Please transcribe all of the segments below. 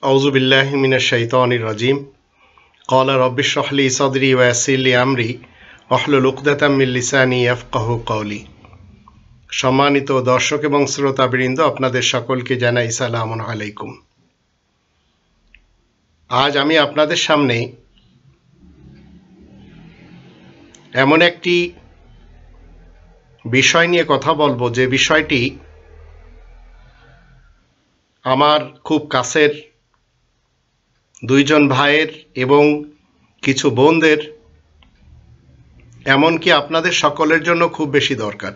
আউযু বিল্লাহি মিনাশ শাইতানির রাজিম। ক্বালা রাব্বি ইশরাহ লি সাদরি ওয়া ইয়াসসির লি আমরি ওয়াহলুল উকদাতাম মিন লিসানি ইয়াফকাহু কওলি। সম্মানিত দর্শক এবং শ্রোতাবৃন্দ, আপনাদের সকলকে জানাই সালামুন আলাইকুম। আজ আমি আপনাদের সামনে এমন একটি বিষয় নিয়ে কথা বলবো, যে বিষয়টি আমার খুব কাছের দুইজন ভাইয়ের এবং কিছু বোনদের, এমনকি আপনাদের সকলের জন্য খুব বেশি দরকার।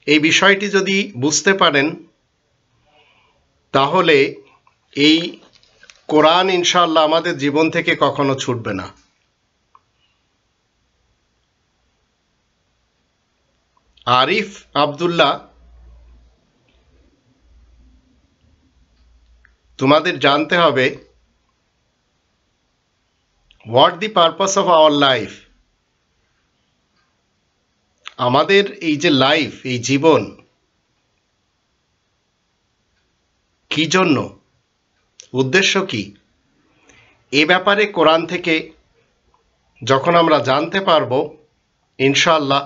এই বিষয়টি যদি বুঝতে পারেন, তাহলে এই কোরআন ইনশাআল্লাহ আমাদের জীবন থেকে কখনো ছুটবে না। আরিফ আব্দুল্লাহ, তোমাদের জানতে হবে what the purpose of our life. আমাদের এই যে লাইফ, এই জীবন, কি জন্য, উদ্দেশ্য কি, এ ব্যাপারে কোরআন থেকে যখন আমরা জানতে পারবো, ইনশাআল্লাহ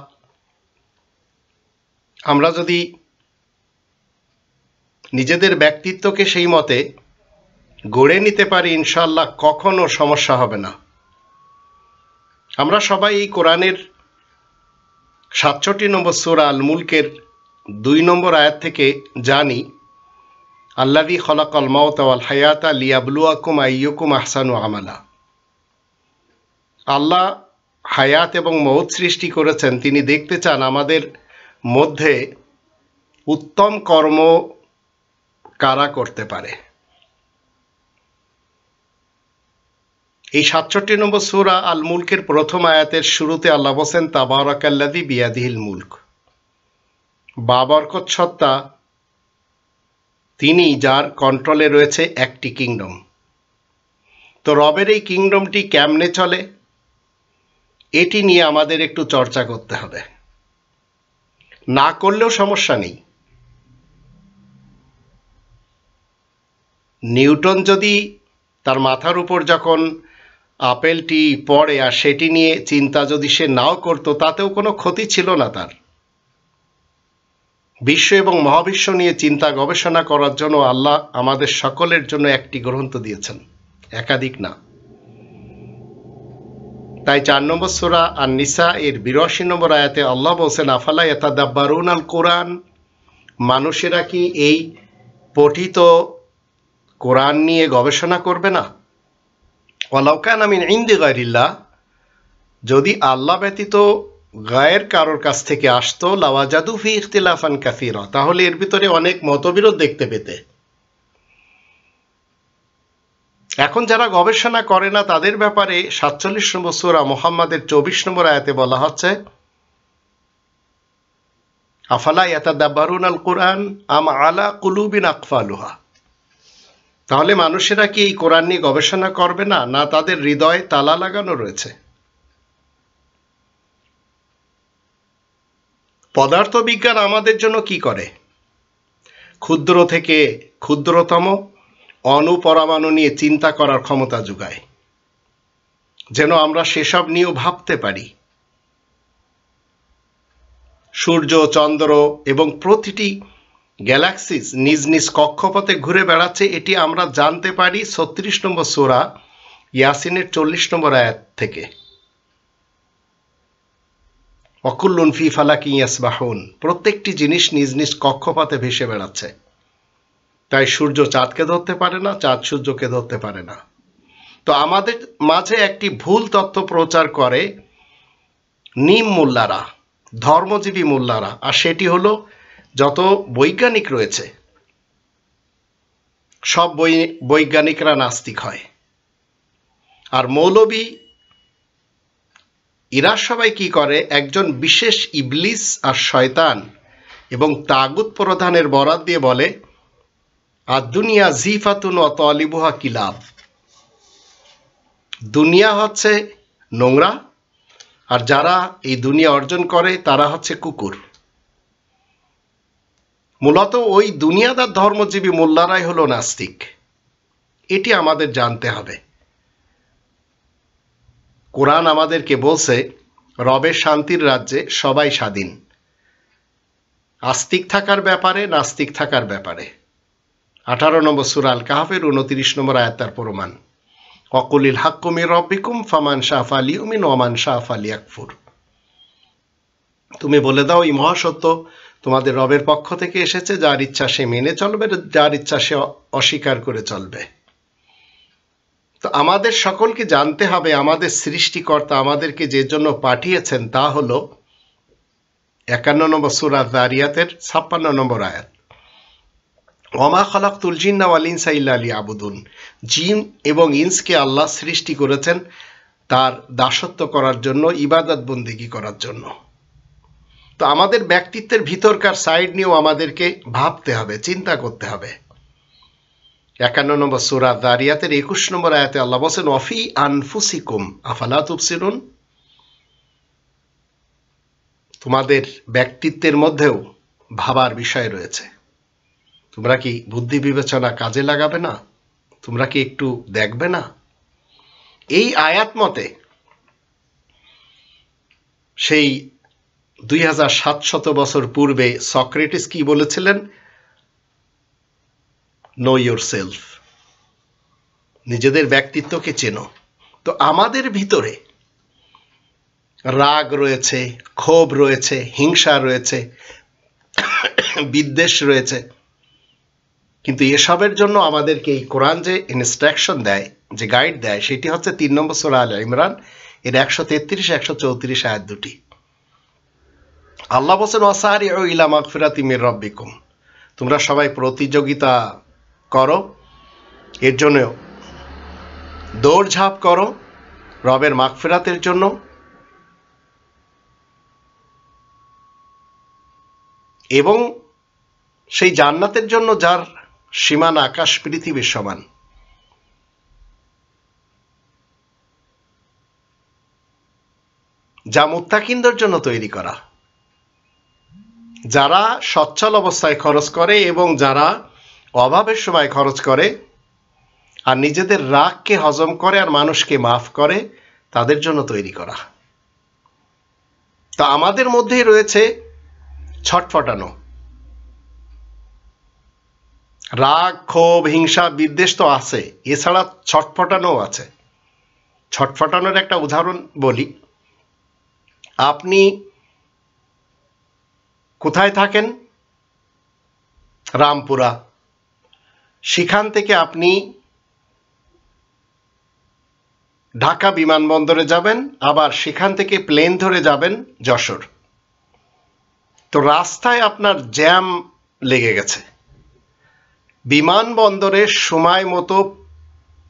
আমরা যদি নিজেদের ব্যক্তিত্বকে সেই মতে গড়ে নিতে পারি, ইনশাআল্লাহ কখনো সমস্যা হবে না। আমরা সবাই এই কোরআনের ৬৭ নম্বর সূরা আল মুলকের ২ নম্বর আয়াত থেকে জানি, আল্লাযী খলাকাল মাউতা ওয়াল হায়াতা লিয়াবলুয়াকুম আইয়ুকুম আহসানু আমালা। আল্লাহ হায়াত এবং মউত সৃষ্টি করেছেন, তিনি দেখতে চান আমাদের মধ্যে উত্তম কর্ম কারা করতে পারে। এই ৬৭ নম্বর সূরা আল মুলকের প্রথম আয়াতের শুরুতে আল্লাহ বলেন, তাবারাকাল্লাযী বিয়াদিহিল মুলক। বাবরকত সত্তা তিনি, যার কন্ট্রোলে রয়েছে একটি কিংডম। তো রবের এই কিংডমটি কেমনে চলে, এটি নিয়ে আমাদের একটু চর্চা করতে হবে। না করলেও সমস্যা নেই। নিউটন যদি তার মাথার উপর যখন আপেলটি পড়ে আর সেটি নিয়ে চিন্তা যদি সে নাও করতো, তাতেও কোনো ক্ষতি ছিল না তার। বিশ্ব এবং মহাবিশ্ব নিয়ে চিন্তা গবেষণা করার জন্য আল্লাহ আমাদের সকলের জন্য একটি গ্রন্থ দিয়েছেন, একাধিক না। তাই ৪ নম্বর সূরা আন-নিসা এর ৮২ নম্বর আয়াতে আল্লাহ বলছেন, আফালা ইয়াতাদাব্বারুনাল কোরআন। মানুষেরা কি এই পঠিত কোরআন নিয়ে গবেষণা করবে না? ওয়ালাউ কানা মিন ইনদি গায়রিল্লাহ, যদি আল্লাহ ব্যতীত গায়ের কারোর কাছ থেকে আসতো, লাওয়াজাদু ফি ইখতিলাফান কাসীরা, তাহলে এর ভিতরে অনেক মতবিরোধ দেখতে পেতে। এখন যারা গবেষণা করে না, তাদের ব্যাপারে ৪৭ নম্বর সূরা মুহাম্মাদের ২৪ নম্বর আয়াতে বলা হচ্ছে, আফালা ইয়াতাদাব্বারুনাল কুরআন আম আলা কুলুবিন আকফালুহা। তাহলে মানুষেরা কি এই কোরআন নিয়ে গবেষণা করবে না, না তাদের হৃদয়ে তালা লাগানো রয়েছে? পদার্থবিজ্ঞান আমাদের জন্য কি করে? ক্ষুদ্র থেকে ক্ষুদ্রতম অণু পরমাণু নিয়ে চিন্তা করার ক্ষমতা যোগায়, যেন আমরা সেসব নিয়েও ভাবতে পারি। সূর্য, চন্দ্র এবং প্রতিটি গ্যালাক্সিস নিজ নিজ কক্ষপথে ঘুরে বেড়াচ্ছে, এটি আমরা জানতে পারি ৩৬ নম্বর সূরা ইয়াসিনের ৪০ নম্বর আয়াত থেকে। ওয়াকুল্লুন ফি ফালাকিন ইয়াসবাহুন, প্রত্যেকটি জিনিস নিজ নিজ কক্ষপথে ভেসে বেড়াচ্ছে। তাই সূর্য চাঁদকে ধরতে পারে না, চাঁদ সূর্যকে ধরতে পারে না। তো আমাদের মাঝে একটি ভুল তথ্য প্রচার করে নিম মোল্লারা, ধর্মজীবী মোল্লারা, আর সেটি হলো যত বৈজ্ঞানিক রয়েছে সব বৈজ্ঞানিকরা নাস্তিক হয়। আর মৌলবী এরা সবাই কি করে, একজন বিশেষ ইবলিস আর শয়তান এবং তাগুত প্রধানের বরাত দিয়ে বলে, আর দুনিয়া জিফাতুন ওয়া তালিবুহা কিলাব। দুনিয়া হচ্ছে নোংরা, আর যারা এই দুনিয়া অর্জন করে তারা হচ্ছে কুকুর। মূলত ওই দুনিয়াদার ধর্মজীবী মোল্লারাই হলো নাস্তিক। এটি আমাদের জানতে হবে। কোরআন আমাদেরকে বলছে রবের শান্তির রাজ্যে সবাই স্বাধীন, আস্তিক থাকার ব্যাপারে, নাস্তিক থাকার ব্যাপারে। 18 নম্বর সূরা আল কাহফের 29 নম্বর আয়াত তার প্রমাণ। ওয়াকুলিল হাক্কু মির রাব্বিকুম ফামান শাআ ফালিউমিন ওয়া মান শাআ ফালিয়াকফুর। তুমি বলে দাও এই মহাসত্য তোমাদের রবের পক্ষ থেকে এসেছে, যার ইচ্ছা সে মেনে চলবে, যার ইচ্ছা সে অস্বীকার করে চলবে। তো আমাদের সকলকে জানতে হবে আমাদের সৃষ্টিকর্তা আমাদেরকে যে জন্য পাঠিয়েছেন তা হলো 51 নম্বর সূরা যারিয়াতের 56 নম্বর আয়াত। ওয়ামা খালাকতুল জিন্না ওয়াল ইনসা ইল্লা লিয়াবুদুন। জিন এবং ইনসকে আল্লাহ সৃষ্টি করেছেন তার দাসত্ব করার জন্য, ইবাদত বন্দেগী করার জন্য। তো আমাদের ব্যক্তিত্বের ভিতরকার সাইড নিয়েও আমাদেরকে ভাবতে হবে, চিন্তা করতে হবে। 51 নম্বর সূরা যারিয়াতের 21 নম্বর আয়াতে আল্লাহ বলেন ওয়াফি আনফুসিকুম আফালা তুবসিরুন। তোমাদের ব্যক্তিত্বের মধ্যেও ভাবার বিষয় রয়েছে। তোমরা কি বুদ্ধি বিবেচনা কাজে লাগাবে না? তোমরা কি একটু দেখবে না? এই আয়াত মতে সেই 2700 বছর পূর্বে সক্রেটিস কি বলেছিলেন? নো ইয়োরসেলফ, নিজেদের ব্যক্তিত্বকে চেনো। তো আমাদের ভিতরে রাগ রয়েছে, ক্ষোভ রয়েছে, হিংসা রয়েছে, বিদ্বেষ রয়েছে, কিন্তু এসবের জন্য আমাদেরকে এই কোরআন যে ইনস্ট্রাকশন দেয়, যে গাইড দেয়, সেটি হচ্ছে 3 নম্বর সূরা আলে ইমরান এর 133 134 আয়াত দুটি। আল্লাহ বলেন ওয়াসারিউ ইলা মাগফিরাতিম মির রাব্বিকুম। তোমরা সবাই প্রতিযোগিতা করো, এর জন্য দৌড়ঝাঁপ করো রবের মাগফিরাতের জন্য, এবং সেই জান্নাতের জন্য যার সীমানা আকাশ পৃথিবীর সমান। যা মুত্তাকিনদের জন্য তৈরি করা, যারা সচ্ছল অবস্থায় খরচ করে এবং যারা অভাবের সময় খরচ করে আর নিজেদের রাগকে হজম করে আর মানুষকে মাফ করে, তাদের জন্য তৈরি করা। তা আমাদের মধ্যেই রয়েছে ছটফটানো, রাগ, ক্ষোভ, হিংসা, বিদ্বেষ তো আছে, এছাড়া ছটফটানোও আছে। ছটফটানোর একটা উদাহরণ বলি। আপনি কোথায় থাকেন? রামপুরা। সেখান থেকে আপনি ঢাকা বিমানবন্দরে যাবেন, আবার সেখান থেকে প্লেন ধরে যাবেন যশোর। তো রাস্তায় আপনার জ্যাম লেগে গেছে। বিমানবন্দরে সময় মতো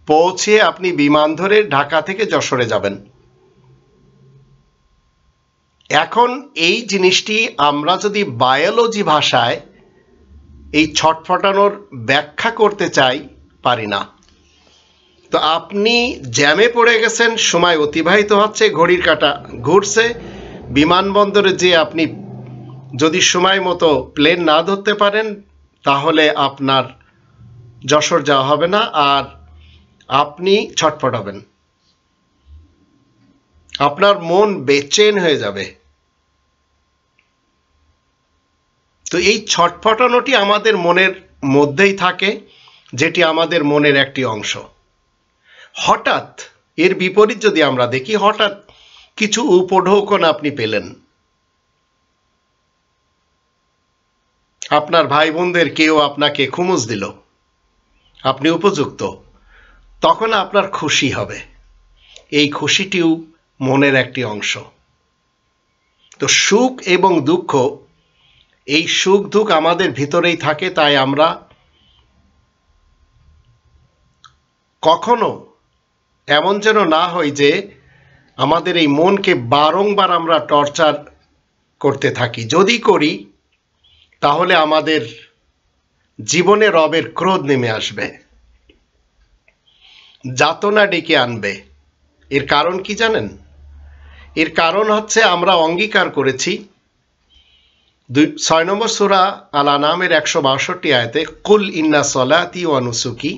পৌঁছে আপনি বিমান ধরে ঢাকা থেকে যশোরে যাবেন। এখন এই জিনিসটি আমরা যদি বায়োলজি ভাষায় এই ছটফটানোর ব্যাখ্যা করতে চাই, পারি না। তো আপনি জ্যামে পড়ে গেছেন, সময় অতিবাহিত হচ্ছে, ঘড়ির কাঁটা ঘুরছে, বিমানবন্দরে যে আপনি যদি সময় মতো প্লেন না ধরতে পারেন তাহলে আপনার যশোর যাওয়া হবে না, আর আপনি ছটফটাবেন, আপনার মন বেচেন হয়ে যাবে। তো এই ছটফটানোটি আমাদের মনের মধ্যেই থাকে, যেটি আমাদের মনের একটি অংশ। হঠাৎ এর বিপরীত যদি আমরা দেখি, হঠাৎ কিছু উপঢৌকন আপনি পেলেন, আপনার ভাই বোনদের কেউ আপনাকে খুমুস দিল, আপনি উপযুক্ত, তখন আপনার খুশি হবে। এই খুশিটিও মনের একটি অংশ। তো সুখ এবং দুঃখ, এই সুখ দুঃখ আমাদের ভিতরেই থাকে। তাই আমরা কখনো এমন যেন না হয় যে আমাদের এই মনকে বারংবার আমরা টর্চার করতে থাকি। যদি করি তাহলে আমাদের জীবনে রবের ক্রোধ নেমে আসবে, যাতনা ডেকে আনবে। এর কারণ কি জানেন? এর কারণ হচ্ছে আমরা অঙ্গীকার করেছি 6 নম্বর সূরা আল আনামের 162 আয়াতে কুল ইন্না সলাতি ওয়া নুসুকি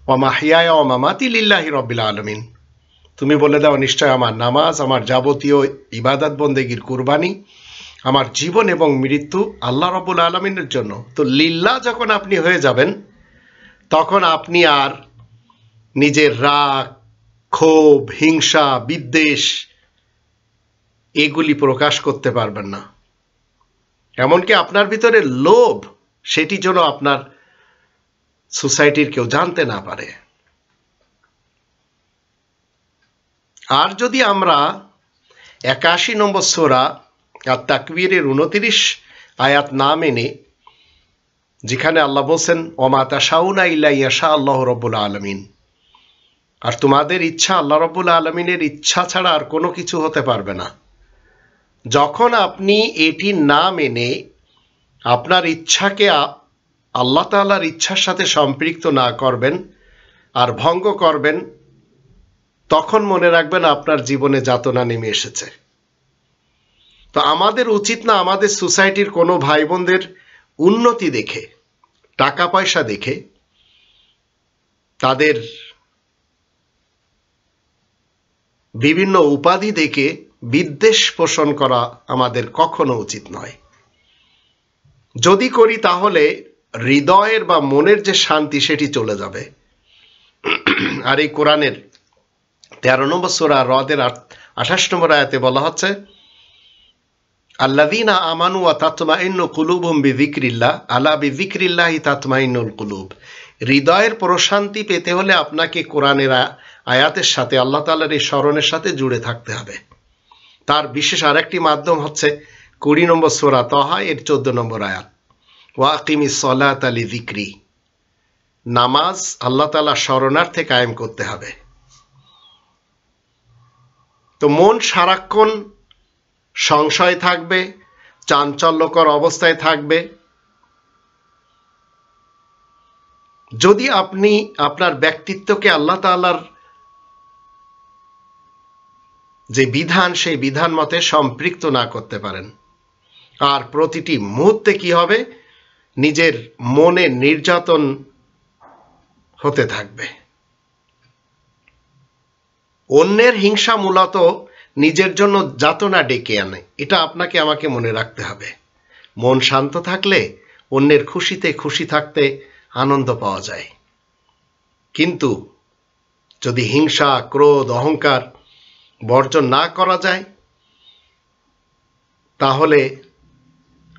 ওয়া মাহইয়ায়া ওয়া মামাতি লিল্লাহি রাব্বিল আলামিন। তুমি বলে দাও নিশ্চয় আমার নামাজ, আমার যাবতীয় ইবাদত বন্দেগীর কুরবানি, আমার জীবন এবং মৃত্যু আল্লাহ রাব্বুল আলামিনের জন্য। তো লিল্লাহ যখন আপনি হয়ে যাবেন, তখন আপনি আর নিজের রাগ, ক্ষোভ, হিংসা, বিদ্বেষ এগুলি প্রকাশ করতে পারবেন না। এমনকি আপনার ভিতরে লোভ, সেটি যেন আপনার সোসাইটির কেউ জানতে না পারে। আর যদি আমরা ৮১ নম্বর সূরা আত-তাকবীরের ২৯ আয়াত না মেনে, যেখানে আল্লাহ বলছেন ওমা তাশাউনা ইল্লা ইয়াশা আল্লাহু রাব্বুল আলামিন, আর তোমাদের ইচ্ছা আল্লাহ রাব্বুল আলামিনের ইচ্ছা ছাড়া আর কোনো কিছু হতে পারবে না। যখন আপনি এটি না মেনে আপনার ইচ্ছাকে আল্লাহ তাআলার ইচ্ছার সাথে সম্পৃক্ত না করবেন আর ভঙ্গ করবেন, তখন মনে রাখবেন আপনার জীবনে যাতনা নেমে এসেছে। তো আমাদের উচিত না আমাদের সোসাইটির কোনো ভাই বোনদের উন্নতি দেখে, টাকা পয়সা দেখে, তাদের বিভিন্ন উপাধি দেখে বিদ্বেষ পোষণ করা আমাদের কখনো উচিত নয়। যদি করি তাহলে হৃদয়ের বা মনের যে শান্তি সেটি চলে যাবে। আর এই কোরআনের ১৩ নম্বর সূরা রদের ২৮ নম্বর আয়াতে বলা হচ্ছে আল্লাযীনা আমানু ওয়া তাতমাইন্নু কুলুবুহুম বিযিকরিল্লাহ আলা বিযিকরিল্লাহি তাতমাইন্নুল কুলুব। হৃদয়ের প্রশান্তি পেতে হলে আপনাকে কোরআনের আয়াতের সাথে, আল্লাহ তাআলার এই স্মরণের সাথে জুড়ে থাকতে হবে। তার বিশেষ আরেকটি মাধ্যম হচ্ছে ২০ নম্বর সূরা তাহা এর ১৪ নম্বর আয়াত, ওয়া আকিমিস সালাতা লিযিকরি। নামাজ আল্লাহ তাআলার স্মরণার্থে কায়েম করতে হবে। তো মন সারাক্ষণ সংশয় থাকবে, চাঞ্চল্যকর অবস্থায় থাকবে। যদি আপনি আপনার ব্যক্তিত্বকে আল্লাহ তাআলার যে বিধান, সেই বিধান মতে সম্পৃক্ত না করতে পারেন, আর প্রতিটি মুহূর্তে কি হবে, নিজের মনে নির্যাতন হতে থাকবে। অন্যের হিংসা মূলত নিজের জন্য যাতনা ডেকে আনে, এটা আপনাকে আমাকে মনে রাখতে হবে। মন শান্ত থাকলে অন্যের খুশিতে খুশি থাকতে আনন্দ পাওয়া যায়। কিন্তু যদি হিংসা, ক্রোধ, অহংকার বর্জন না করা যায়, তাহলে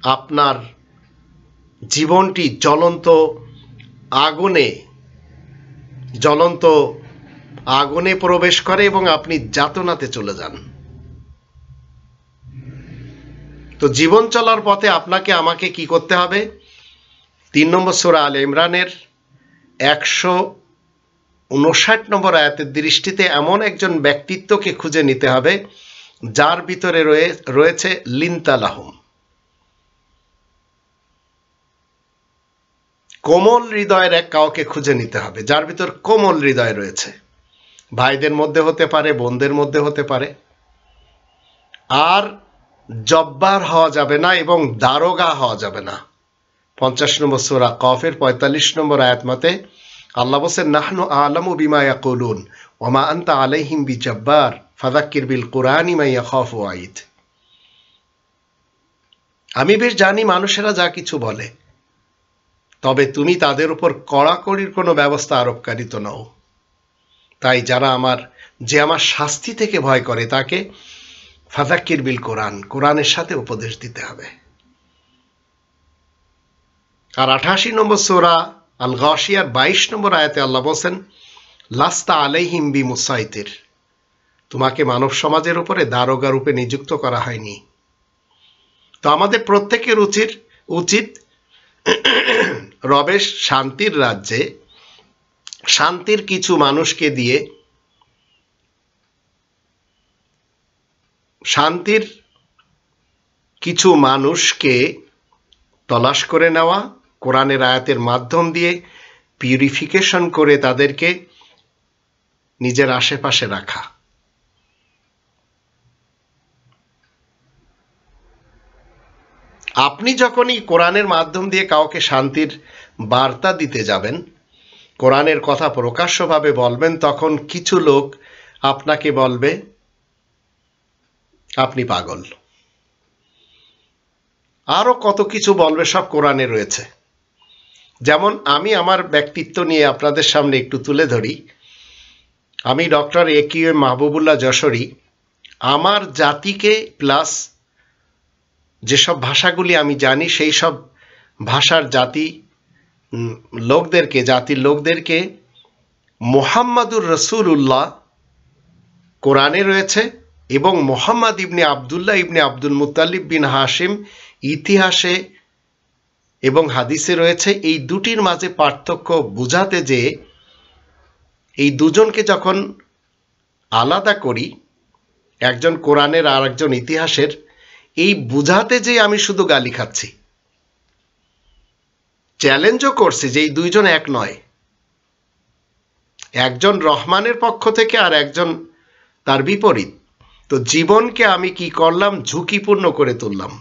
আপনার জীবনটি জ্বলন্ত আগুনে প্রবেশ করে এবং আপনি যাতনাতে চলে যান। তো জীবন চলার পথে আপনাকে আমাকে কি করতে হবে? ৩ নম্বর সূরা আলে ইমরানের ১৫৯ নম্বর আয়াতের দৃষ্টিতে এমন একজন ব্যক্তিত্বকে খুঁজে নিতে হবে যার ভিতরে রয়েছে লিনতালাহুম, কোমল হৃদয়ের এক কাউকে খুঁজে নিতে হবে যার ভিতর কোমল হৃদয় রয়েছে। ভাইদের মধ্যে হতে পারে, বোনদের মধ্যে হতে পারে। আর জব্বার হওয়া যাবে না এবং দারোগা হওয়া যাবে না। ৫০ নম্বর সূরা কফের ৪৫ নম্বর আয়াত মতে আল্লাহ বলেন নাহনু আ'লামু বিমা ইয়াকুলুন ওয়া মা আনতা আলাইহিম বিজাব্বার ফাযাক্কির বিল কুরআনি মা ইয়াখাফু ওয়াঈদ। আমি বেশ জানি মানুষেরা যা কিছু বলে, তবে তুমি তাদের উপর কড়াকড়ির কোনো ব্যবস্থা আরোপকারী তো নও। তাই যে আমার শাস্তি থেকে ভয় করে তাকে ফাযাক্কির বিল কোরআন, কোরআনের সাথে উপদেশ দিতে হবে। আর ৮৮ নম্বর সূরা আল গাশিয়ার ২২ নম্বর আয়াতে আল্লাহ বলেন লাস্তা আলাইহিম বিমুসাইতির, তোমাকে মানব সমাজের উপরে দারোগা রূপে নিযুক্ত করা হয়নি। তো আমাদের প্রত্যেকের উচিত রবেশ শান্তির রাজ্যে শান্তির কিছু মানুষকে দিয়ে, শান্তির কিছু মানুষকে তলাশ করে নেওয়া, কোরআনের আয়াতের মাধ্যম দিয়ে পিউরিফিকেশন করে তাদেরকে নিজের আশেপাশে রাখা। আপনি যখনই কোরআনের মাধ্যম দিয়ে কাউকে শান্তির বার্তা দিতে যাবেন, কোরআনের কথা প্রকাশ্যভাবে বলবেন, তখন কিছু লোক আপনাকে বলবে আপনি পাগল, আরো কত কিছু বলবে, সব কোরআনে রয়েছে। যেমন আমি আমার ব্যক্তিত্ব নিয়ে আপনাদের সামনে একটু তুলে ধরি। আমি ডক্টর একিউএম মাহবুবুল্লাহ যশোরী আমার জাতিকে প্লাস যেসব ভাষাগুলি আমি জানি সেই সব ভাষার জাতির লোকদেরকে মুহাম্মাদুর রাসূলুল্লাহ কোরআনে রয়েছে এবং মুহাম্মদ ইবনে আবদুল্লাহ ইবনে আব্দুল মুত্তালিব বিন হাশিম ইতিহাসে এবং হাদিসে রয়েছে। এই দুটির মাঝে পার্থক্য বুঝাতে যে এই দুজনকে যখন আলাদা করি, একজন কোরআনের আর একজন ইতিহাসের, এই বুঝাতে যে আমি শুধু গালি খাচ্ছি, চ্যালেঞ্জও করছি যে এই দুইজন এক নয়, একজন রহমানের পক্ষ থেকে আর একজন তার বিপরীত। তো জীবনকে আমি কি করলাম, ঝুঁকিপূর্ণ করে তুললাম।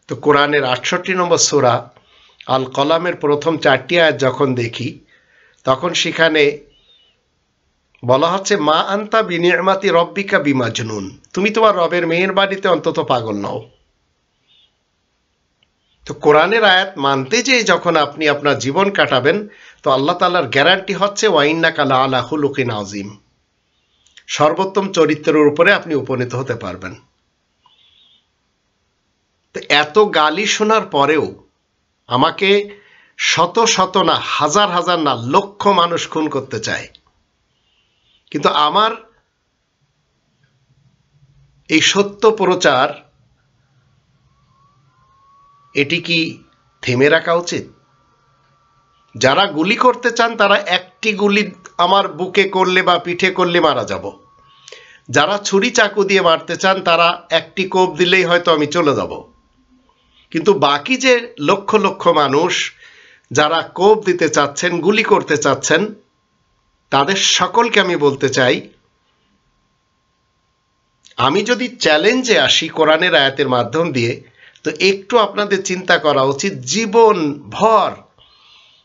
তো কোরআনের ৬৮ নম্বর সূরা আল কলামের প্রথম 4টি আয়াত যখন দেখি, তখন সেখানে বলা হচ্ছে মা আনতা বিনিয়ামাতি রব্বিকা বিমাজনুন, তুমি তোমার রবের মেহেরবানিতে অন্তত পাগল নও। তো কোরআনের আয়াত মানতে যে যখন আপনি আপনার জীবন কাটাবেন, তো আল্লাহ তাআলার গ্যারান্টি হচ্ছে ওয়াইন্নাকা লাআলা খুলুকিন আযীম, সর্বোত্তম চরিত্রের উপরে আপনি উপনীত হতে পারবেন। তো এত গালি শোনার পরেও আমাকে শত শত না, হাজার হাজার না, লক্ষ মানুষ খুন করতে চায়, কিন্তু আমার এই সত্য প্রচার এটি কি থেমে রাখা উচিত? যারা গুলি করতে চান তারা একটি গুলি আমার বুকে করলে বা পিঠে করলে মারা যাব। যারা ছুরি চাকু দিয়ে মারতে চান তারা একটি কোপ দিলেই হয়তো আমি চলে যাব। কিন্তু বাকি যে লক্ষ লক্ষ মানুষ যারা কোপ দিতে চাচ্ছেন, গুলি করতে চাচ্ছেন, তাদের সকলকে আমি বলতে চাই, আমি যদি চ্যালেঞ্জে আসি কোরআনের আয়াতের মাধ্যম দিয়ে, তো একটু আপনাদের চিন্তা করা উচিত। জীবন ভর,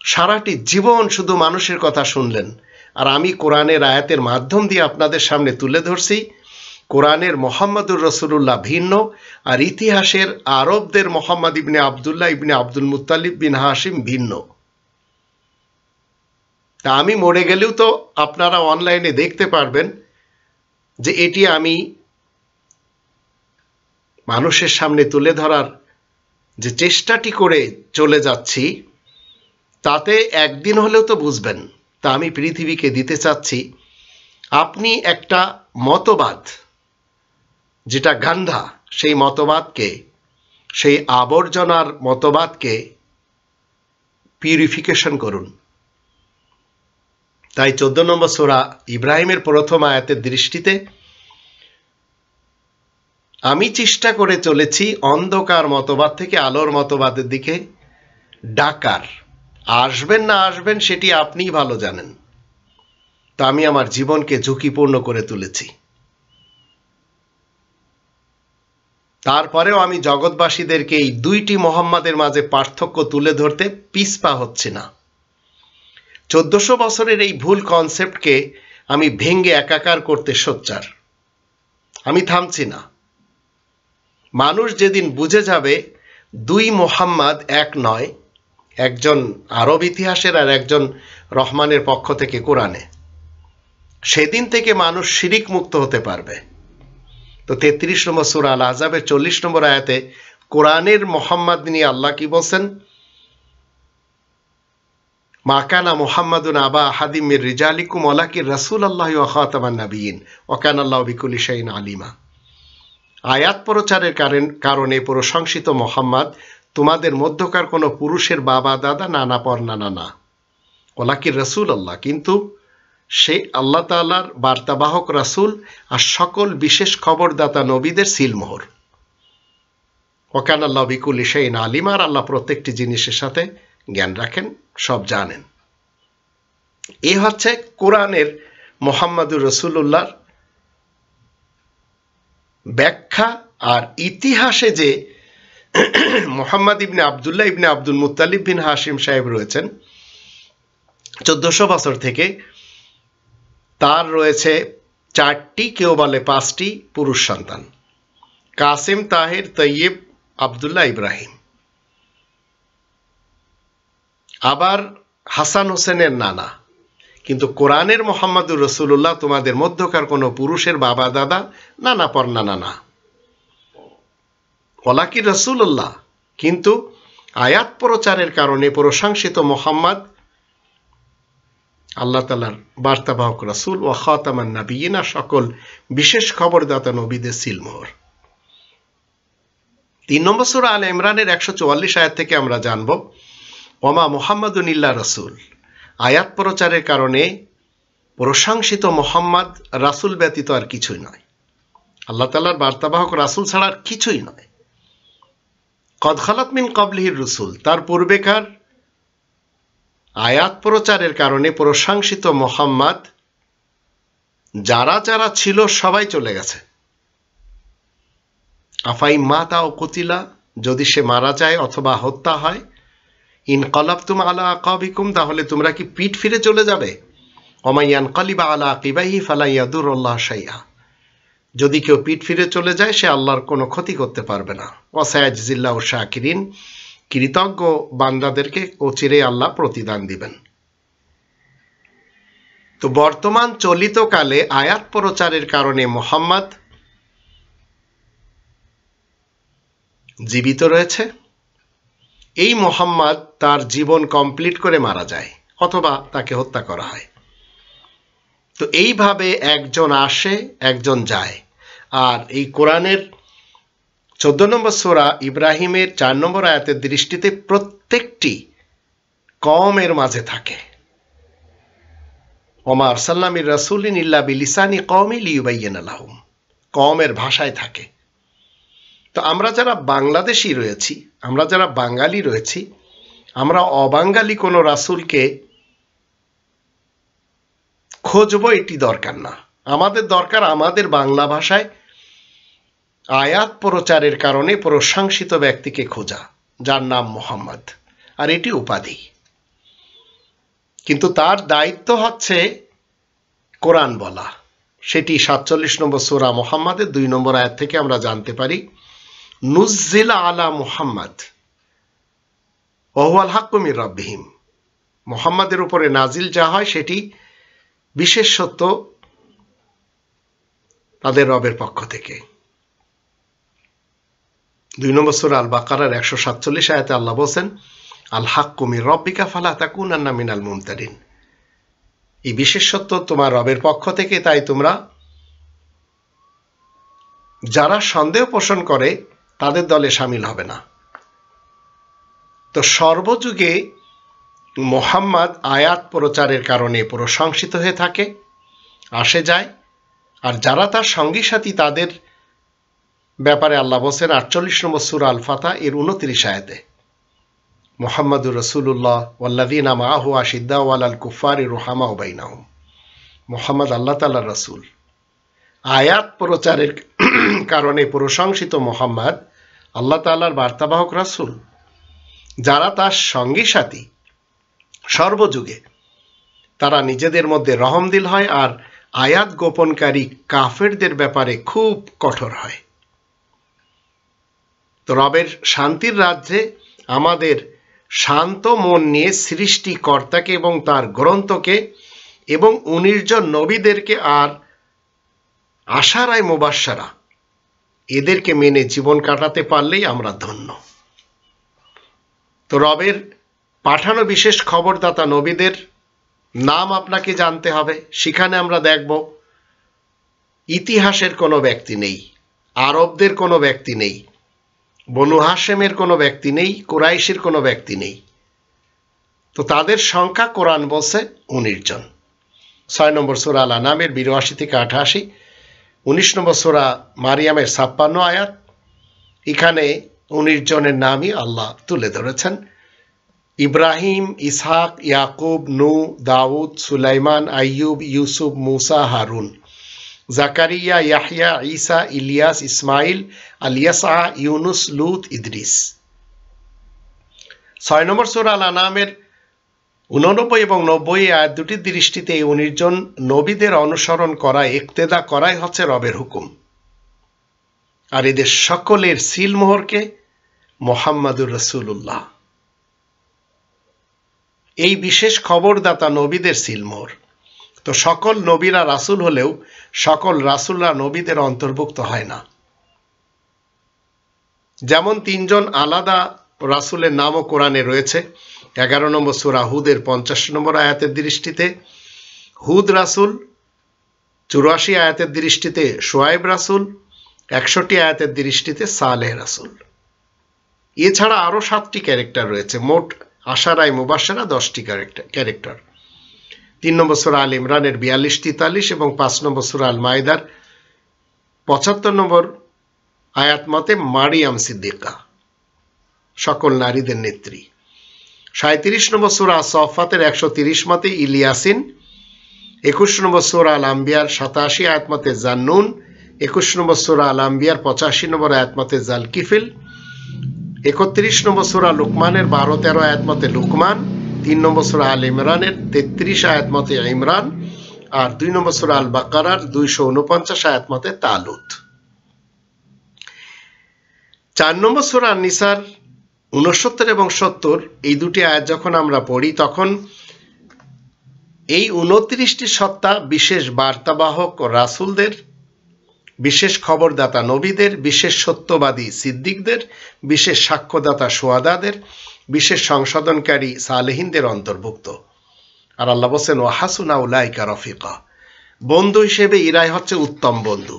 সারাটি জীবন শুধু মানুষের কথা শুনলেন, আর আমি কোরআনের আয়াতের মাধ্যম দিয়ে আপনাদের সামনে তুলে ধরছি কোরআনের মুহাম্মাদুর রাসূলুল্লাহ ভিন্ন, আর ইতিহাসের আরবদের মুহাম্মদ ইবনে আবদুল্লাহ ইবনে আব্দুল মুত্তালিব বিন হাশিম ভিন্ন। তা আমি মরে গেলেও তো আপনারা অনলাইনে দেখতে পারবেন যে এটি আমি মানুষের সামনে তুলে ধরার যে চেষ্টাটি করে চলে যাচ্ছি, তাতে একদিন হলেও তো বুঝবেন। তা আমি পৃথিবীকে দিতে চাচ্ছি, আপনি একটা মতবাদ যেটা গান্ধা, সেই মতবাদকে, সেই আবর্জনার মতবাদকে পিউরিফিকেশন করুন। তাই 14 নম্বর সূরা ইব্রাহিমের প্রথম আয়াতের দৃষ্টিতে আমি চেষ্টা করে চলেছি অন্ধকার মতবাদ থেকে আলোর মতবাদের দিকে ডাকার। আসবেন না আসবেন সেটি আপনিই ভালো জানেন। তা আমি আমার জীবনকে ঝুঁকিপূর্ণ করে তুলেছি। তারপরেও আমি জগৎবাসীদেরকে এই দুইটি মুহাম্মাদের মাঝে পার্থক্য তুলে ধরতে পিছপা হচ্ছি না। 1400 বছরের এই ভুল কনসেপ্টকে আমি ভেঙ্গে একাকার করতে সোচ্চার। আমি থামছি না। মানুষ যেদিন বুঝে যাবে দুই মুহাম্মদ এক নয়, একজন আরব ইতিহাসের আর একজন রহমানের পক্ষ থেকে কোরআনে, সেদিন থেকে মানুষ শিরিক মুক্ত হতে পারবে। তো 33 নম্বর সূরা আল আহজাবের 40 নম্বর আয়াতে কোরআনের মুহাম্মদ নিয়ে আল্লাহ কি বলছেন? মা কানা মুহাম্মাদুন আবা আহাদিম মির রিজালিকুম ওয়ালাকিন রাসূলুল্লাহি ওয়া খাতামান নাবিয়িন ওয়া কানা আল্লাহু বিকুল্লি শাইইন আলিমা। আয়াত প্রচারের কারণে প্রশংসিত মুহাম্মদ তোমাদের মধ্যকার কোনো পুরুষের বাবা দাদা নানা পরনানা না, ওয়ালাকিন রাসূলুল্লাহ, কিন্তু সে আল্লাহ তাআলার বার্তাবাহক রাসূল আর সকল বিশেষ খবরদাতা নবীদের সিলমোহর। ওয়া কানা আল্লাহু বিকুল্লি শাইইন আলিমা, আর আল্লাহ প্রত্যেকটি জিনিসের সাথে জ্ঞান রাখেন, সব জানেন। এ হচ্ছে কোরআনের মুহাম্মাদুর রাসূলুল্লাহর ব্যাখ্যা। আর ইতিহাসে যে মুহাম্মদ ইবনে আবদুল্লাহ ইবনে আব্দুল মুত্তালিব বিন হাশিম সাহেব রয়েছেন 1400 বছর থেকে। তার রয়েছে 4টি, কেউ বলে 5টি পুরুষ সন্তান, কাসিম, তাহির, তৈয়ব, আবদুল্লাহ, ইব্রাহিম। আবার হাসান হোসেনের নানা। কিন্তু কোরআনের মুহাম্মদুর রাসূলুল্লাহ তোমাদের মধ্যকার কোনো পুরুষের বাবা দাদা নানা পরনানা না, ওয়ালাকি রাসূলুল্লাহ। কিন্তু আয়াত প্রচারের কারণে প্রশংসিত মুহাম্মদ আল্লাহ তাআলার বার্তাবাহক রাসূল ওয়া খাতামান নাবিয়িন, সকল বিশেষ খবরদাতা নবীদের সিলমোহর। 3 নম্বর সূরা আলে ইমরানের 144 আয়াত থেকে আমরা জানব ওমা মুহাম্মাদুন ইল্লা রাসূল। আয়াত প্রচারের কারণে প্রশংসিত মুহাম্মদ রাসূল ব্যতীত আর কিছুই নয়, আল্লাহ তাআলার বার্তাবাহক রাসূল ছাড়া আর কিছুই নয়। কদ খালাত মিন ক্বাবলিহির রাসূল, তার পূর্বেকার আয়াত প্রচারের কারণে প্রশংসিত মুহাম্মদ যারা যারা ছিল সবাই চলে গেছে। আফাই মাতা ও কুতিলা, যদি সে মারা যায় অথবা হত্যা হয়, ইনকালাবতুম আলা আকাবিকুম, তাহলে তোমরা কি পিঠ ফিরে চলে যাবে? ওয়া ইয়ানকালিব আলা আকিবাইহি ফালা ইয়াদুরুল্লাহ শাইআ, যদি কেউ পিঠ ফিরে চলে যায় সে আল্লাহর কোনো ক্ষতি করতে পারবে না। ওয়া সায়াজজিল্লাহু শাকিরিন, কৃতজ্ঞ বান্দাদেরকে অচিরেই আল্লাহ প্রতিদান দিবেন। তো বর্তমান চলিত কালে আয়াত প্রচারের কারণে মুহাম্মদ জীবিত রয়েছে। এই মুহাম্মদ তার জীবন কমপ্লিট করে মারা যায় অথবা তাকে হত্যা করা হয়। তো এইভাবে একজন আসে একজন যায়। আর এই কোরআনের 14 নম্বর সূরা ইব্রাহিমের 4 নম্বর আয়াতের দৃষ্টিতে প্রত্যেকটি কওমের মাঝে থাকে। ওমা আরসালনা মির রাসূলিন ইল্লা বিলিসানি কওমি লিয়ুবাইয়িনা লাহুম, কওমের ভাষায় থাকে। তো আমরা যারা বাংলাদেশী রয়েছি, আমরা যারা বাঙালি রয়েছি, আমরা অবাঙালি কোনো রাসূলকে খুঁজবো এটি দরকার না। আমাদের দরকার আমাদের বাংলা ভাষায় আয়াত প্রচারের কারণে প্রশংসিত ব্যক্তিকে খোঁজা, যার নাম মুহাম্মদ, আর এটি উপাধি। কিন্তু তার দায়িত্ব হচ্ছে কোরআন বলা। সেটি 47 নম্বর সূরা মুহাম্মাদের 2 নম্বর আয়াত থেকে আমরা জানতে পারি, নুজ্জিলা আলা মুহাম্মদ ওয়া হুয়াল হাক্কু মির রাব্বিহিম, মুহাম্মাদের উপরে নাজিল যা হয় সেটি বিশেষ সত্য তাদের রবের পক্ষ থেকে। 2 নম্বর সূরা আল বাকারার 147 আয়াতে আল্লাহ বলেন, আল হাক্কু মির রাব্বিকা ফালা তাকুনান্না মিনাল মুমতারিন, এই বিশেষ সত্য তোমার রবের পক্ষ থেকে, তাই তোমরা যারা সন্দেহ পোষণ করে তাদের দলে শামিল হবে না। তো সর্বযুগে মুহাম্মদ আয়াত প্রচারের কারণে প্রশংসিত হয়ে থাকে, আসে যায়। আর যারা তার সঙ্গী সাথী তাদের ব্যাপারে আল্লাহ বলেন 48 নম্বর সূরা আল ফাতহ এর 29 আয়াতে, মুহাম্মাদুর রাসূলুল্লাহ ওয়াল্লাযীনা মাআহু আশিদ্দাউ আলাল কুফারি রুহামাউ বাইনাহুম। মুহাম্মদ আল্লাহ তাআলার রাসূল। আয়াত প্রচারের কারণে প্রশংসিত মুহাম্মদ আল্লাহ তাআলার বার্তাবাহক রাসূল। যারা তার সঙ্গী সাথী সর্বযুগে তারা নিজেদের মধ্যে রহমদিল হয় আর আয়াত গোপনকারী কাফেরদের ব্যাপারে খুব কঠোর হয়। তো রবের শান্তির রাজ্যে আমাদের শান্ত মন নিয়ে সৃষ্টিকর্তাকে এবং তার গ্রন্থকে এবং 19 জন নবীদেরকে আর আশারায় মুবাশশারা এদেরকে মেনে জীবন কাটাতে পারলেই আমরা ধন্য। তো রবের পাঠানো বিশেষ খবরদাতা নবীদের নাম আপনাকে জানতে হবে। সেখানে আমরা দেখব ইতিহাসের কোনো ব্যক্তি নেই, আরবদের কোনো ব্যক্তি নেই, বনু হাশেমের কোনো ব্যক্তি নেই, কুরাইশের কোনো ব্যক্তি নেই। তো তাদের সংখ্যা কোরআন বলছে 19 জন। 6 নম্বর সূরা আল আনামের 82 থেকে 88, 19 নম্বর সূরা মারিয়ামের 56 আয়াত, এখানে 19 জনের নামই আল্লাহ তুলে ধরেছেন। ইব্রাহিম, ইসহাক, ইয়াকুব, নূহ, দাউদ, সুলাইমান, আইয়ুব, ইউসুফ, মুসা, হারুন। জাকারিয়া, ইয়াহইয়া, ঈসা, ইলিয়াস, ইসমাইল, আলিয়াসা, ইউনুস, লূত, ইদ্রিস। 6 নম্বর সূরা আল আনামের 89 এবং 90 আয়াত দুটির দৃষ্টিতে এই 19 জন নবীদের অনুসরণ করা, ইক্তেদা করাই হচ্ছে রবের হুকুম। আর এদের সকলের সিলমোহরকে মুহাম্মাদুর রাসূলুল্লাহ। এই বিশেষ খবরদাতা নবীদের সিলমোহর। তো সকল নবীরা রাসূল হলেও সকল রাসূলরা নবীদের অন্তর্ভুক্ত হয় না। যেমন 3 জন আলাদা রাসূলের নামও কোরআনে রয়েছে। 11 নম্বর সূরা হুদের 50 নম্বর আয়াতের দৃষ্টিতে হুদ রাসূল, 84 আয়াতের দৃষ্টিতে শুআয়ব রাসূল, 61 আয়াতের দৃষ্টিতে সালেহ রাসূল। এছাড়া আরো 7টি ক্যারেক্টার রয়েছে। মোট আশারায়ে মুবাশশারা 10টি ক্যারেক্টার। 3 নম্বর সূরা আল ইমরানের 42-43 এবং 5 নম্বর সূরা আল মাইদার 75 নম্বর আয়াত মতে মারিয়াম সিদ্দিকা, সকল নারীদের নেত্রী। 37 নম্বর সূরা সফাতের 130 মতে ইলিয়াসিন, 21 নম্বর সূরা আল আম্বিয়ার 87 আয়াত মতে জান্নুন, 21 নম্বর সূরা আল আম্বিয়ার 85 নম্বর আয়াত মতে জালকিফিল, 31 নম্বর সূরা লুকমানের 12-13 আয়াত মতে লুকমান, 3 নম্বর সূরা আল ইমরানের 33 আয়াত মতে ইমরান, আর 2 নম্বর সূরা আল বাকারার 249 আয়াত মতে তালুত। 4 নম্বর সূরা নিসার 69 এবং 70 এই দুটি আয়াত যখন আমরা পড়ি তখন এই 29টি সত্তা বিশেষ বার্তাবাহক ও রাসূলদের, বিশেষ খবরদাতা নবীদের, বিশেষ সত্যবাদী সিদ্দিকদের, বিশেষ সাক্ষ্যদাতা শুহাদাদের, বিশেষ সংশোধনকারী সালেহিনদের অন্তর্ভুক্ত। আর আল্লাহ বলেন ওয়া হাসুনা উলাইকা রফিকা, বন্ধু হিসেবে এরাই হচ্ছে উত্তম বন্ধু।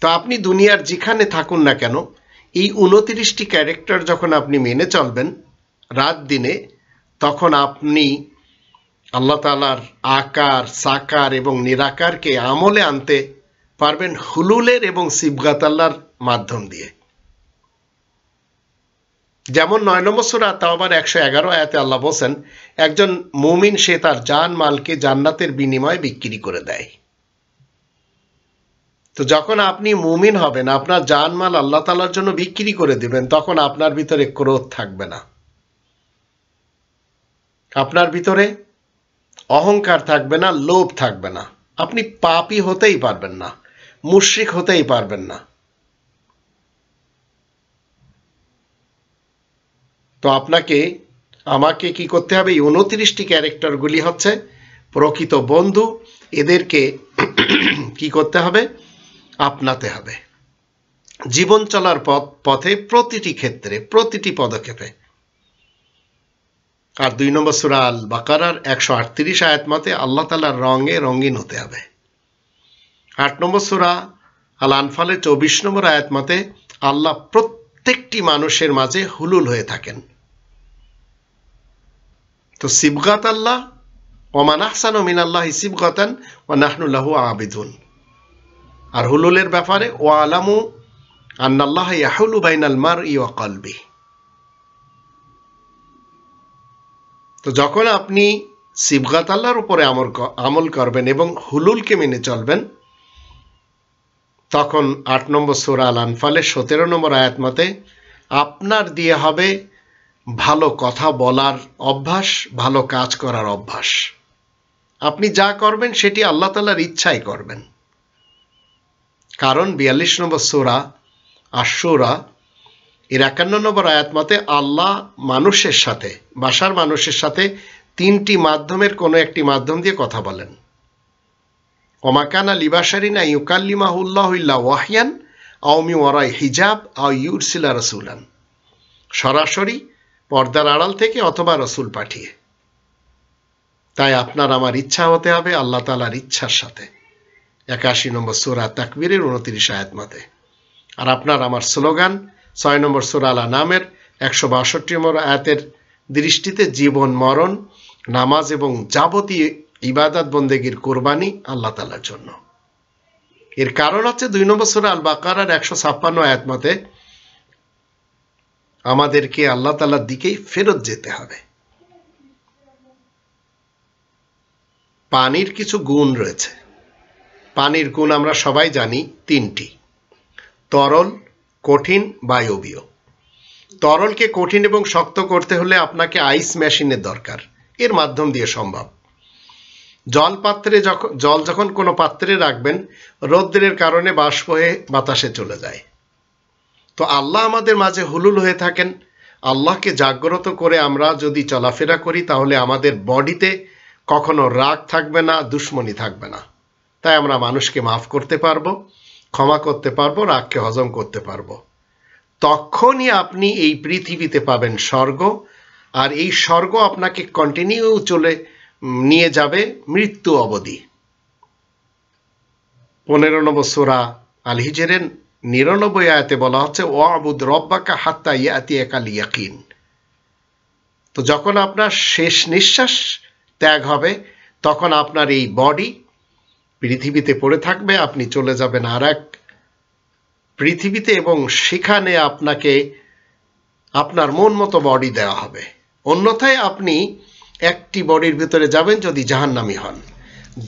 তো আপনি দুনিয়ার যেখানে থাকুন না কেন এই 29টি ক্যারেক্টার যখন আপনি মেনে চলবেন রাত দিনে, তখন আপনি আল্লাহ তাআলার আকার, সাকার এবং নিরাকারকে আমলে আনতে পারবেন হুলুলের এবং সিবগাত আল্লাহর মাধ্যম দিয়ে। যেমন 9 নম্বর সূরা তাওবার 111 আয়াতে আল্লাহ বলেন একজন মুমিন সে তার জান মালকে জান্নাতের বিনিময়ে বিক্রি করে দেয়। তো যখন আপনি মুমিন হবেন, আপনার জান মাল আল্লাহ তাআলার জন্য বিক্রি করে দিবেন, তখন আপনার ভিতরে ক্রোধ থাকবে না, আপনার ভিতরে অহংকার থাকবে না, লোভ থাকবে না, আপনি পাপী হতেই পারবেন না, মুশরিক হতেই পারবেন না। তো আপনাকে আমাকে কি করতে হবে? এই 29টি ক্যারেক্টারগুলি হচ্ছে প্রকৃত বন্ধু, এদেরকে কি করতে হবে? আপনাতে হবে জীবন চলার পথে, প্রতিটি ক্ষেত্রে, প্রতিটি পদক্ষেপে। আর 2 নম্বর সূরা আল বাকারার 138 আয়াত মতে আল্লাহ তাআলার রঙে রঙিন হতে হবে। 8 নম্বর সূরা আল আনফালের 24 নম্বর আয়াত মতে আল্লাহ প্রত্যেকটি মানুষের মাঝে হুলুল হয়ে থাকেন। তো সিবগাত আল্লাহ, ওয়া মান আহসানু মিনাল্লাহি সিবগাতান ওয়া নাহনু লাহু আবিদুন। আর হুলুলের ব্যাপারে ওয়া আলামু আন্নাল্লাহা ইয়াহুলু বাইনাল মারই ওয়া কলবি। তো যখন আপনি সিবগাত আল্লাহর উপরে আমল করবেন এবং হুলুলকে মেনে চলবেন, তখন 8 নম্বর সূরা আল আনফালের 17 নম্বর আয়াত মতে আপনার দিয়ে হবে ভালো কথা বলার অভ্যাস, ভালো কাজ করার অভ্যাস। আপনি যা করবেন সেটি আল্লাহ তাআলার ইচ্ছাই করবেন। কারণ 42 নম্বর সূরা আশ-শুরা এর 51 নম্বর আয়াত মতে আল্লাহ মানুষের সাথে, বাশার মানুষের সাথে 3টি মাধ্যমের কোনো একটি মাধ্যম দিয়ে কথা বলেন। ওমা কানা লিবাশারিন আন ইউকাল্লিমাহুল্লাহু ইল্লা ওয়াহয়ান আও মিন ওয়ারাই হিজাব আও ইউরসিলা রাসূলান, সরাসরি পর্দার আড়াল থেকে অথবা রাসূল পাঠিয়ে। তাই আপনার আমার ইচ্ছা হতে হবে আল্লাহ তাআলার ইচ্ছার সাথে। 81 নম্বর সূরা তাকবীরের 29 আয়াত মতে। আর আপনার আমার স্লোগান 6 নম্বর সূরা আল আনামের 162 নম্বর আয়াতের দৃষ্টিতে জীবন মরণ, নামাজ এবং যাবতীয় ইবাদত বন্দেগীর কুরবানি আল্লাহ তাআলার জন্য। এর কারণ হচ্ছে 2 নম্বর সূরা আল বাকারার 156 আয়াত মতে আমাদেরকে আল্লাহ তাআলার দিকেই ফেরত যেতে হবে। পানির কিছু গুণ রয়েছে। পানির গুণ আমরা সবাই জানি তিনটি: তরল, কঠিন, বায়বীয়। তরলকে কঠিন এবং শক্ত করতে হলে আপনাকে আইস মেশিনের দরকার, এর মাধ্যম দিয়ে সম্ভব। জল যখন কোনো পাত্রে রাখবেন, রৌদ্রের কারণে বাষ্প হয়ে বাতাসে চলে যায়। তো আল্লাহ আমাদের মাঝে হুলুল হয়ে থাকেন। আল্লাহকে জাগ্রত করে আমরা যদি চলাফেরা করি, তাহলে আমাদের বডিতে কখনো রাগ থাকবে না, দুশ্মনী থাকবে না। তাই আমরা মানুষকে মাফ করতে পারবো, ক্ষমা করতে পারবো, রাগকে হজম করতে পারবো। তখনই আপনি এই পৃথিবীতে পাবেন স্বর্গ, আর এই স্বর্গ আপনাকে কন্টিনিউ চলে নিয়ে যাবে মৃত্যু অবধি। 15 নম্বর সূরা আল হিজরের 99 আয়াতে বলা হচ্ছে, ওয়াবুদ রব্বাকা হাত্তা ইয়াতিয়াকাল ইয়াকিন। তো যখন আপনার শেষ নিঃশ্বাস ত্যাগ হবে, তখন আপনার এই বডি পৃথিবীতে পড়ে থাকবে, আপনি চলে যাবেন আর এক পৃথিবীতে, এবং সেখানে আপনাকে আপনার মন মতো বডি দেওয়া হবে। অন্যথায় আপনি একটি বডির ভিতরে যাবেন যদি জাহান্নামী হন।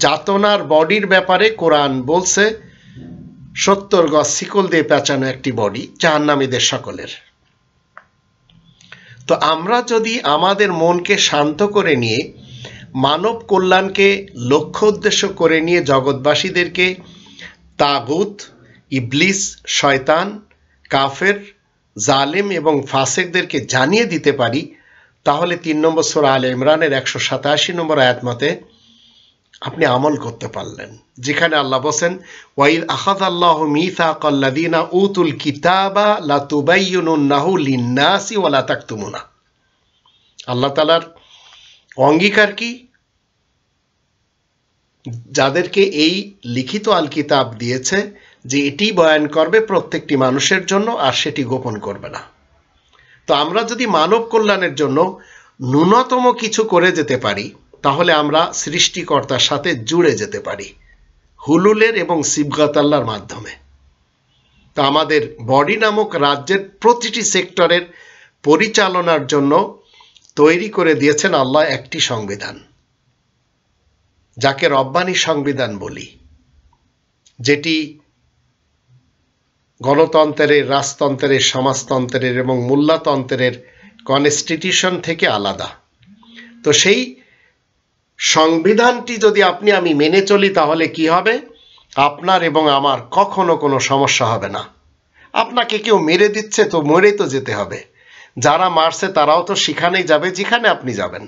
যাতনার বডির ব্যাপারে কোরআন বলছে 70 গজ শিকল দিয়ে পেঁচানো একটি বডি জাহান্নামীদের সকলের। তো আমরা যদি আমাদের মনকে শান্ত করে নিয়ে, মানব কল্যাণকে লক্ষ্য উদ্দেশ্য করে নিয়ে জগৎবাসীদেরকে তাগুত, ইবলিস, শয়তান, কাফের, জালিম এবং ফাসেকদেরকে জানিয়ে দিতে পারি, তাহলে 3 নম্বর সূরা আলে ইমরানের 187 নম্বর আয়াত মতে আপনি আমল করতে পারলেন, যেখানে আল্লাহ বলেন, ওয়াইদ আখাযাল্লাহু মিসাকাল্লাযীনা উতুল কিতাবা লাতুবাইয়িনুন্নাহু লিন-নাসি ওয়া লা তাকতুমুনা। আল্লাহ তাআলার অঙ্গীকার কি? যাদেরকে এই লিখিত আল কিতাব দিয়েছে যে এটি বয়ান করবে প্রত্যেকটি মানুষের জন্য, আর সেটি গোপন করবে না। তো আমরা যদি মানব কল্যাণের জন্য ন্যূনতম কিছু করে যেতে পারি, তাহলে আমরা সৃষ্টিকর্তার সাথে জুড়ে যেতে পারি হুলুলের এবং সিবগাত আল্লাহর মাধ্যমে। তো আমাদের বডি নামক রাজ্যের প্রতিটি সেক্টরের পরিচালনার জন্য তৈরি করে দিয়েছেন আল্লাহ একটি সংবিধান, যাকে রব্বানি সংবিধান বলি, যেটি গণতন্ত্রের, রাজতন্ত্রের, সমাজতন্ত্রের এবং মোল্লাতন্ত্রের কনস্টিটিউশন থেকে আলাদা। তো সেই সংবিধানটি যদি আপনি আমি মেনে চলি, তাহলে কি হবে? আপনার এবং আমার কখনো কোনো সমস্যা হবে না। আপনাকে কেউ মেরে দিচ্ছে, তো মরে তো যেতে হবে। যারা মারছে তারাও তো সেখানেই যাবে যেখানে আপনি যাবেন।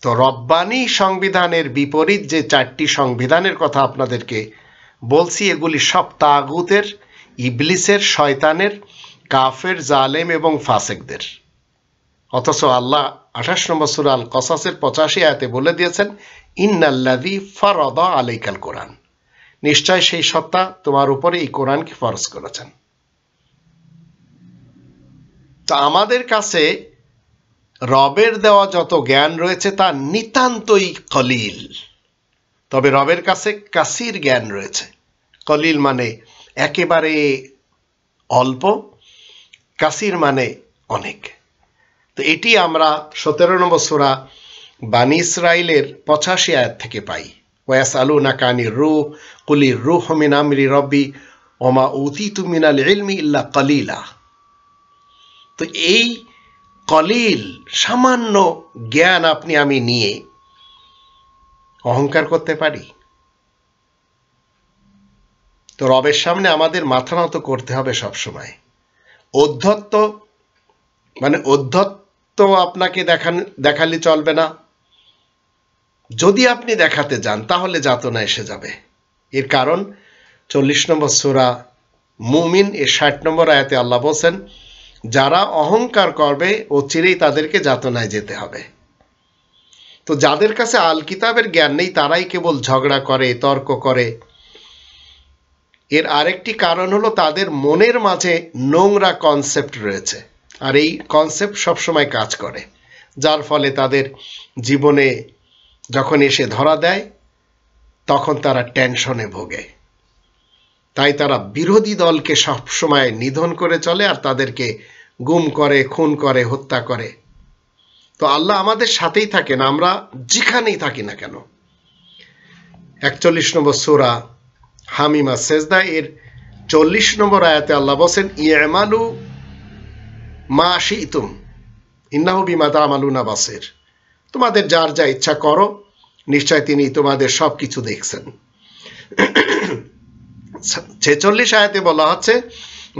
তো রব্বানি সংবিধানের বিপরীত যে 4টি সংবিধানের কথা আপনাদেরকে বলছি, এগুলি সব তাগুতের, ইবলিসের, শয়তানের, কাফের, জালেম এবং ফাসেকদের। অথচ আল্লাহ 28 নম্বর সূরা আল কসাসের 85 আয়াতে বলে দিয়েছেন, ইন্নাল্লাযী ফারাদা আলাইকাল কোরআন, নিশ্চয় সেই সত্তা তোমার উপরে এই কোরআনকে ফরজ করেছেন। তো আমাদের কাছে রবের দেওয়া যত জ্ঞান রয়েছে তা নিতান্তই কলিল, তবে রবের কাছে কাসির জ্ঞান রয়েছে। কলিল মানে একেবারে অল্প, কাসির মানে অনেক। তো এটি আমরা 17 নম্বর সূরা বানী ইসরাইলের 85 আয়াত থেকে পাই। ওয়ায়াসআলুনাকা আনির রূহ কুলির রূহু মিন আমরি রব্বি ওমা উতিতু মিনাল ইলমি ইল্লা কলিলা। তো এই কলিল, সামান্য জ্ঞান আপনি আমি নিয়ে অহংকার করতে পারি? তো রবের সামনে আমাদের মাথা নত করতে হবে সবসময়। অধ্যত্ত মানে অধ্যত্ত আপনাকে দেখালে চলবে না। যদি আপনি দেখাতে যান, তাহলে যাতনা এসে যাবে। এর কারণ 40 নম্বর সূরা মুমিন এর 60 নম্বর আয়াতে আল্লাহ বলেন, যারা অহংকার করবে অচিরেই তাদেরকে যাতনায় যেতে হবে। তো যাদের কাছে আল কিতাবের জ্ঞান নেই, তারাই কেবল ঝগড়া করে, তর্ক করে। এর আরেকটি কারণ হলো তাদের মনের মাঝে নোংরা কনসেপ্ট রয়েছে, আর এই কনসেপ্ট সবসময় কাজ করে, যার ফলে তাদের জীবনে যখন এসে ধরা দেয়, তখন তারা টেনশনে ভোগে। তাই তারা বিরোধী দলকে সবসময় নিধন করে চলে, আর তাদেরকে গুম করে, খুন করে, হত্যা করে। তো আল্লাহ আমাদের সাথেই থাকেন, আমরা যেখানেই থাকি না কেন। 41 নম্বর সূরা হামিমা সেজদা এর 40 নম্বর আয়াতে আল্লাহ বলেন, ইয়ামালু মা শিতুম ইন্নাহু বিমা তা'মালুনা বাসির। তোমাদের যার যা ইচ্ছা করো, নিশ্চয় তিনি তোমাদের সবকিছু দেখছেন। 46 আয়াতে বলা হচ্ছে,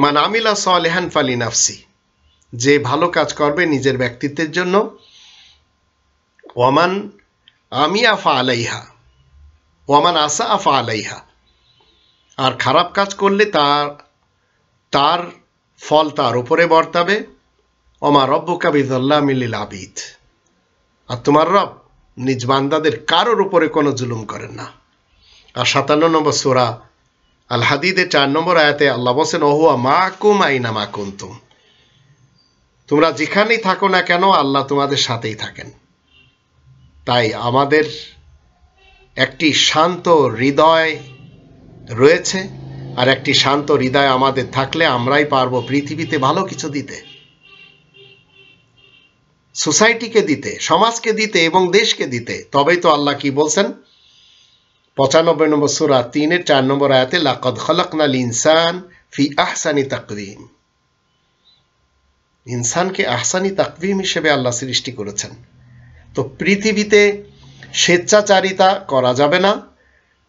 মান আমিলা সালিহান ফালিনাফসি, যে ভালো কাজ করবে নিজের ব্যক্তিত্বের জন্য, ওয়ামান আমিয়া ফাআলাইহা ওয়ামান আসা ফাআলাইহা, আর খারাপ কাজ করলে তার ফল তার উপরে বর্তাবে। ওমা রব্বুকা বিযাল্লামিল লিল আবিদ, আর তোমার রব নিজ বান্দাদের কারোর উপরে কোনো জুলুম করেন না। আর 57 নম্বর সূরা আল হাদিদের 4 নম্বর আয়াতে আল্লাহ বলেন, ওহুয়া মাকুম আইনামা কুনতুম, তোমরা যেখানেই থাকো না কেন আল্লাহ তোমাদের সাথেই থাকেন। তাই আমাদের একটি শান্ত হৃদয় রয়েছে, আর একটি শান্ত হৃদয় আমাদের থাকলে আমরাই পারবো পৃথিবীতে ভালো কিছু দিতে, সোসাইটিকে দিতে, সমাজকে দিতে এবং দেশকে দিতে। তবেই তো আল্লাহ কি বলছেন 95 নম্বর সূরা 3 এর 4 নম্বর আয়াতে, লাকাদ খালাকনাল ইনসান ফি আহসানি তাকওয়িম, ইনসানকে আহসানি তাকওয়িম হিসেবে আল্লাহ সৃষ্টি করেছেন। তো পৃথিবীতে স্বেচ্ছাচারিতা করা যাবে না,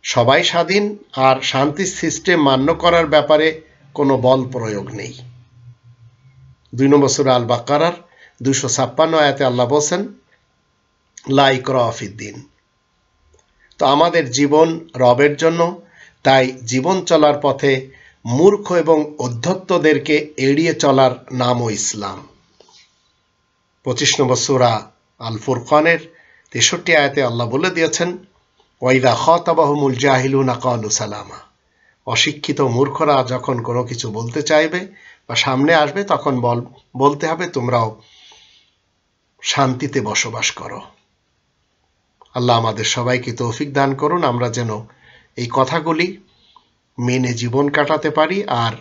সবাই স্বাধীন, আর শান্তি সিস্টেম মান্য করার ব্যাপারে কোনো বল প্রয়োগ নেই। 2 নম্বর সূরা আল বাকারার 256 আয়াতে আল্লাহ বলেন, লা ইকরাহা ফিদ্দিন। তো আমাদের জীবন রবের জন্য, তাই জীবন চলার পথে মূর্খ এবং অধ্যত্তদেরকে এড়িয়ে চলার নামও ইসলাম। 25 নম্বর সূরা আল ফুরকানের 63 আয়াতে আল্লাহ বলে দিয়েছেন, ওয়াইদা খাতাবাহুমুল জাহিলুনা ক্বালু সালামা, অশিক্ষিত মূর্খরা যখন কোনো কিছু বলতে চাইবে বা সামনে আসবে, তখন বলতে হবে তোমরাও শান্তিতে বসবাস করো। আল্লাহ আমাদের সবাইকে তৌফিক দান করুন, আমরা যেন এই কথাগুলি মেনে জীবন কাটাতে পারি। আর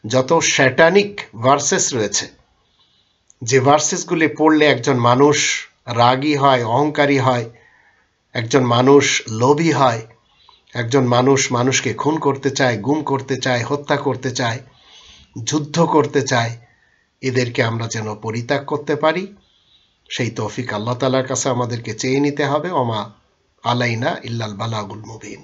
যত শয়তানিক ভার্সেস রয়েছে, যে ভার্সেসগুলি পড়লে একজন মানুষ রাগী হয়, অহংকারী হয়, একজন মানুষ লোভী হয়, একজন মানুষ মানুষকে খুন করতে চায়, গুম করতে চায়, হত্যা করতে চায়, যুদ্ধ করতে চায়, এদেরকে আমরা যেন পরিত্যাগ করতে পারি, সেই তৌফিক আল্লাহ তাআলার কাছে আমাদেরকে চেয়ে নিতে হবে। ওমা আলাইনা ইল্লাল বালাগুল মুবিন।